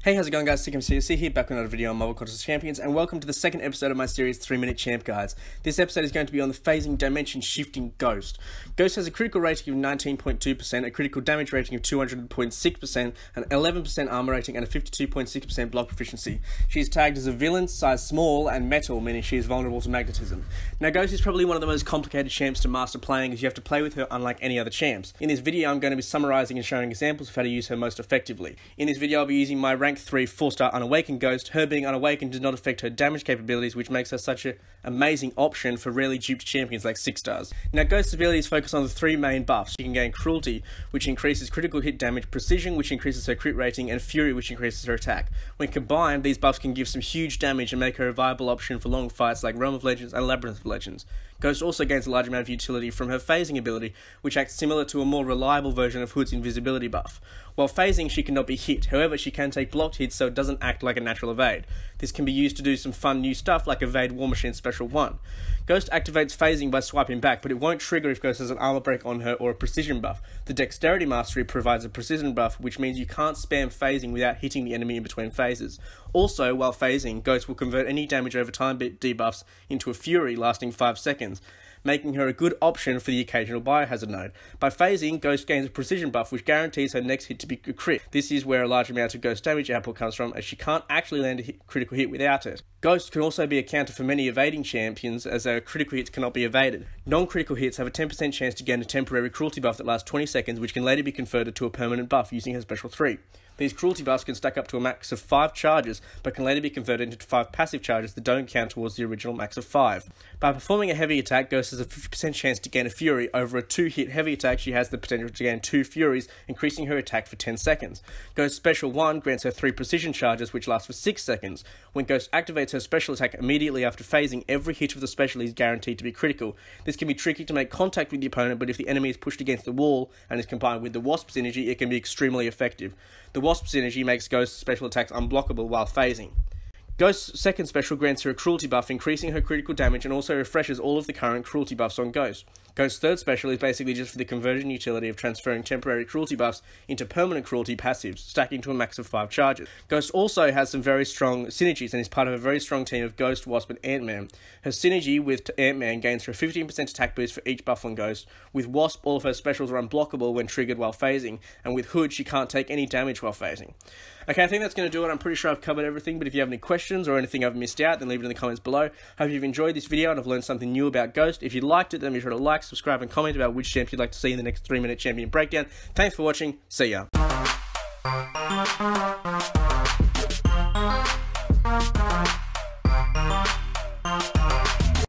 Hey, how's it going guys, thankyou here, back with another video on Marvel Contest Champions, and welcome to the second episode of my series 3-Minute Champ Guides. This episode is going to be on the phasing dimension shifting Ghost. Ghost has a critical rating of 19.2%, a critical damage rating of 200.6%, an 11% armor rating, and a 52.6% block proficiency. She is tagged as a villain, size small, and metal, meaning she is vulnerable to magnetism. Now Ghost is probably one of the most complicated champs to master playing, as you have to play with her unlike any other champs. In this video I'm going to be summarizing and showing examples of how to use her most effectively. In this video I'll be using my rank 3 4-star Unawakened Ghost. Her being unawakened does not affect her damage capabilities, which makes her such an amazing option for rarely duped champions like 6 stars. Now Ghost's abilities focus on the 3 main buffs. She can gain Cruelty, which increases critical hit damage, Precision, which increases her crit rating, and Fury, which increases her attack. When combined, these buffs can give some huge damage and make her a viable option for long fights like Realm of Legends and Labyrinth of Legends. Ghost also gains a large amount of utility from her phasing ability, which acts similar to a more reliable version of Hood's invisibility buff. While phasing, she cannot be hit, however she can take blocked hits so it doesn't act like a natural evade. This can be used to do some fun new stuff like Evade War Machine Special 1. Ghost activates phasing by swiping back, but it won't trigger if Ghost has an armor break on her or a precision buff. The Dexterity Mastery provides a precision buff, which means you can't spam phasing without hitting the enemy in between phases. Also, while phasing, Ghost will convert any damage over time debuffs into a Fury lasting 5 seconds, making her a good option for the occasional biohazard node. By phasing, Ghost gains a precision buff which guarantees her next hit to be a crit. This is where a large amount of Ghost damage output comes from, as she can't actually land a critical hit without it. Ghost can also be a counter for many evading champions, as their critical hits cannot be evaded. Non-critical hits have a 10% chance to gain a temporary Cruelty buff that lasts 20 seconds, which can later be converted to a permanent buff using her special 3. These Cruelty buffs can stack up to a max of 5 charges, but can later be converted into 5 passive charges that don't count towards the original max of 5. By performing a heavy attack, Ghost has a 50% chance to gain a Fury. Over a 2-hit heavy attack, she has the potential to gain 2 Furies, increasing her attack for 10 seconds. Ghost's Special 1 grants her 3 precision charges, which last for 6 seconds. When Ghost activates her special attack immediately after phasing, every hit of the special is guaranteed to be critical. This can be tricky to make contact with the opponent, but if the enemy is pushed against the wall and is combined with the Wasp's synergy, it can be extremely effective. The Wasp's synergy makes Ghost's special attacks unblockable while phasing. Ghost's second special grants her a Cruelty buff, increasing her critical damage, and also refreshes all of the current Cruelty buffs on Ghost. Ghost's third special is basically just for the conversion utility of transferring temporary Cruelty buffs into permanent Cruelty passives, stacking to a max of 5 charges. Ghost also has some very strong synergies and is part of a very strong team of Ghost, Wasp, and Ant-Man. Her synergy with Ant-Man gains her a 15% attack boost for each buff on Ghost. With Wasp, all of her specials are unblockable when triggered while phasing, and with Hood, she can't take any damage while phasing. Okay, I think that's going to do it. I'm pretty sure I've covered everything, but if you have any questions or anything I've missed out, then leave it in the comments below. Hope you've enjoyed this video and have learned something new about Ghost. If you liked it, then be sure to like, subscribe, and comment about which champ you'd like to see in the next 3-minute champion breakdown. Thanks for watching. See ya.